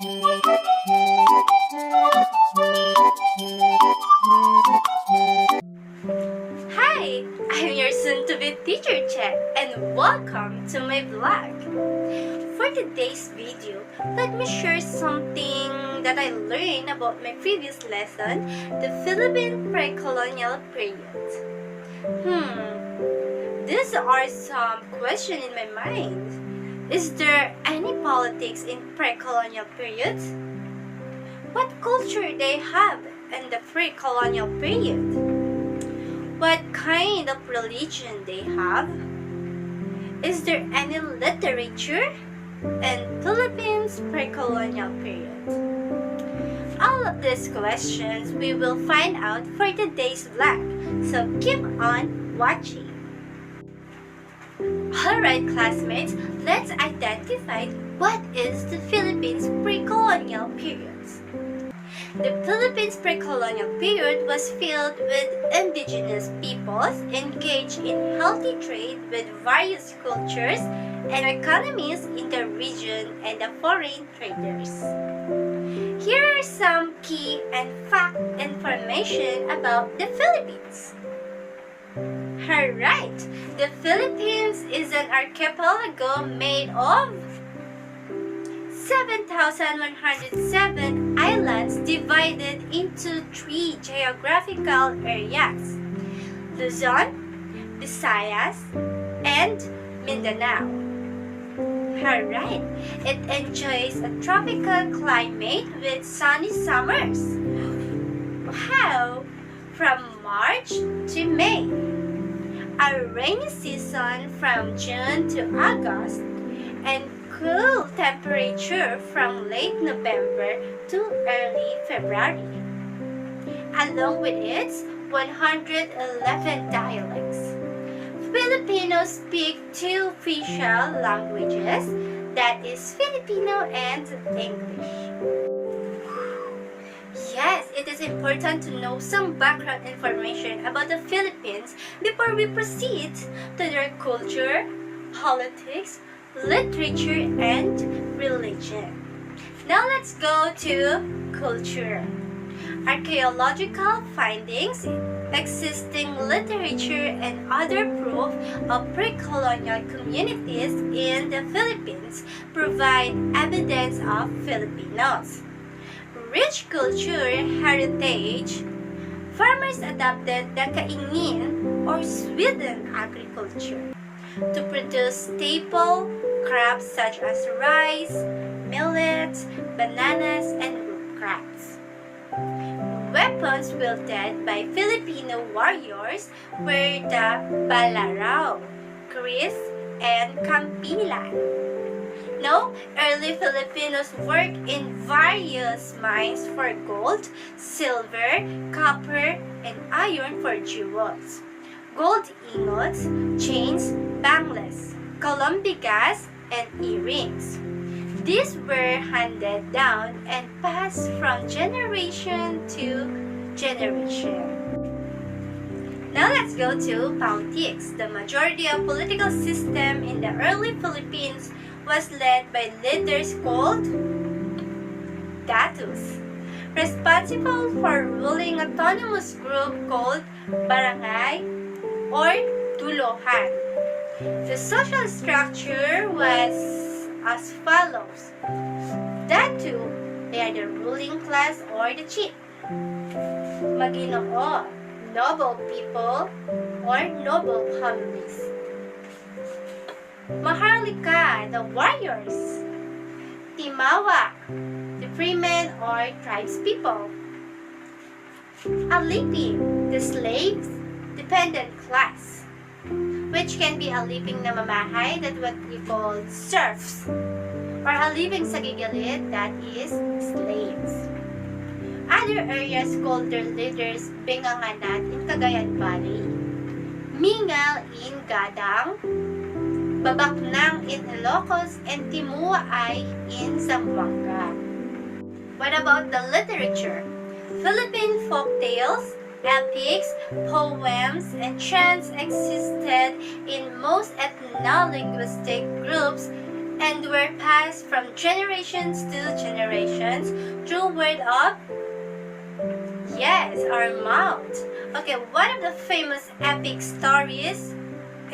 Hi, I'm your soon-to-be teacher Chet, and welcome to my vlog. For today's video, let me share something that I learned about my previous lesson, the Philippine pre-colonial period. These are some questions in my mind. Is there any politics in pre-colonial period? What culture they have in the pre-colonial period? What kind of religion they have? Is there any literature in Philippines pre-colonial period? All of these questions we will find out for today's vlog, so keep on watching. Alright classmates, let's identify what is the Philippines pre-colonial period. The Philippines pre-colonial period was filled with indigenous peoples engaged in healthy trade with various cultures and economies in the region and the foreign traders. Here are some key and fact information about the Philippines. Alright, the Philippines is an archipelago made of 7,107 islands divided into 3 geographical areas: Luzon, Visayas, and Mindanao. Alright, it enjoys a tropical climate with sunny summers. Wow! From March to May. A rainy season from June to August, and cool temperature from late November to early February, along with its 111 dialects. Filipinos speak 2 official languages, that is Filipino and English. Yes, it is important to know some background information about the Philippines before we proceed to their culture, politics, literature, and religion. Now let's go to culture. Archaeological findings, existing literature, and other proof of pre-colonial communities in the Philippines provide evidence of Filipinos. Rich culture heritage, farmers adopted the kaingin or Sweden agriculture to produce staple crops such as rice, millet, bananas, and root crops. Weapons wielded by Filipino warriors were the balarao, kris, and kampilan. Now, early Filipinos worked in various mines for gold, silver, copper, and iron for jewels, gold ingots, chains, bangles, colombigas, and earrings. These were handed down and passed from generation to generation. Now let's go to politics. The majority of political system in the early Philippines was led by leaders called datus, responsible for ruling autonomous group called barangay or tuluhan. The social structure was as follows. Datu, they are the ruling class or the chief. Maginoo, noble people or noble families. Maharlika, the warriors. Timawa, the freemen or tribespeople. Alipin, the slaves, dependent class, which can be a living na mamahay, that what we call serfs, or a living sa gigilid, that is slaves. Other areas called their leaders Benganganat in Cagayan Valley, Mingal in Gadang, Babaknang in Ilocos, and Timuay in Zamboanga. What about the literature? Philippine folk tales, epics, poems, and chants existed in most ethno-linguistic groups and were passed from generations to generations through word of, yes, our mouth. Okay, one of the famous epic stories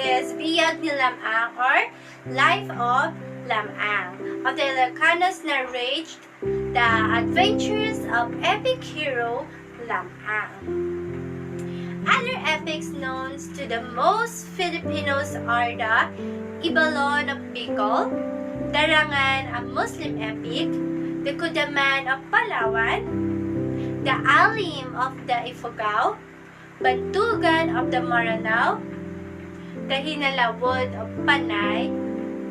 is Biyag ni Lamang or Life of Lamang. Of the Ilocanos narrate the adventures of epic hero Lamang. Other epics known to the most Filipinos are the Ibalon of Bicol, Darangan, a Muslim epic, the Kudaman of Palawan, the Alim of the Ifugao, Bantugan of the Maranao, the Hinalawod of Panay,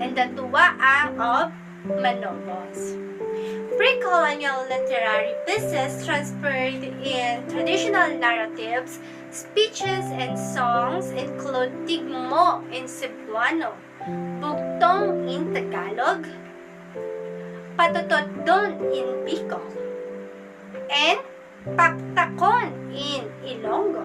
and the Tuwaang of Manobos. Pre-colonial literary pieces transferred in traditional narratives, speeches, and songs include Tigmo in Cebuano, Bugtong in Tagalog, Patutodon in Bicol, and Paktakon in Ilonggo.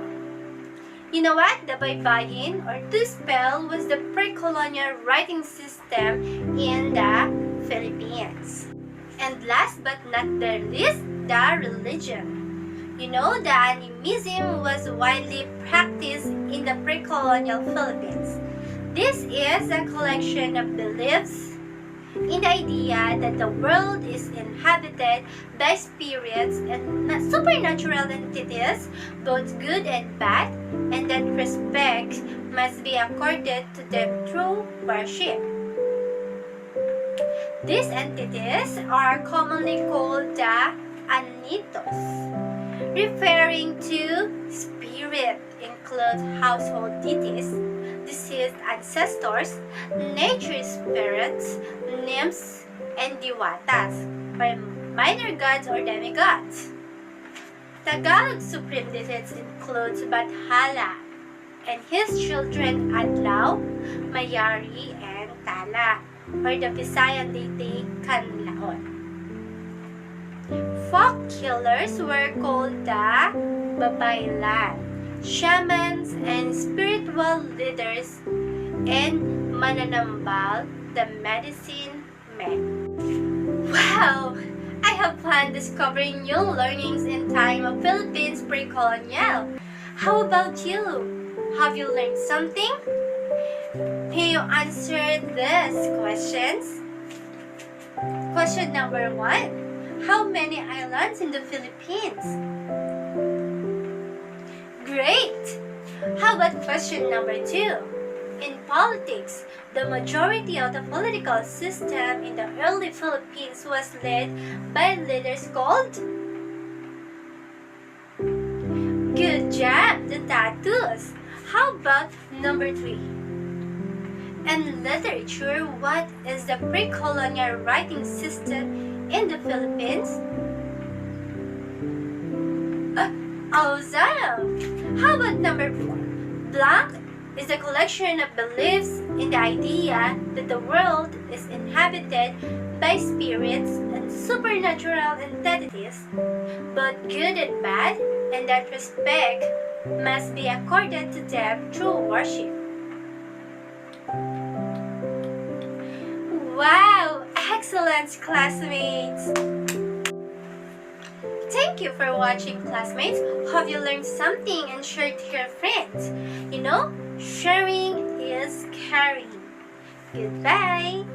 You know what? The baybayin or to-spell was the pre-colonial writing system in the Philippines. And last but not the least, the religion. You know, the animism was widely practiced in the pre-colonial Philippines. This is a collection of beliefs in the idea that the world is inhabited by spirits and supernatural entities, both good and bad, and that respect must be accorded to them through worship. These entities are commonly called the anitos, referring to spirit, include household deities, deceased ancestors, nature spirits, nymphs, and diwatas, or minor gods or demigods. Tagalog supreme deities includes Bathala and his children Adlaw, Mayari, and Tala, or the Visayan deity Kanlaon. Folk killers were called the Babaylan, shamans and spiritual leaders, and mananambal, the medicine men. Wow! I have fun discovering new learnings in time of Philippines pre-colonial. How about you? Have you learned something? Can you answer these questions? Question number 1. How many islands in the Philippines? Great! How about question number 2? In politics, the majority of the political system in the early Philippines was led by leaders called? Good job, the tattoos! How about number 3? In literature, what is the pre-colonial writing system in the Philippines? Awesome! How about number 4? Blank is a collection of beliefs in the idea that the world is inhabited by spirits and supernatural entities, both good and bad, and that respect must be accorded to them through worship. Wow! Excellent, classmates! Thank you for watching, classmates. Hope you learned something and shared to your friends. You know, sharing is caring. Goodbye!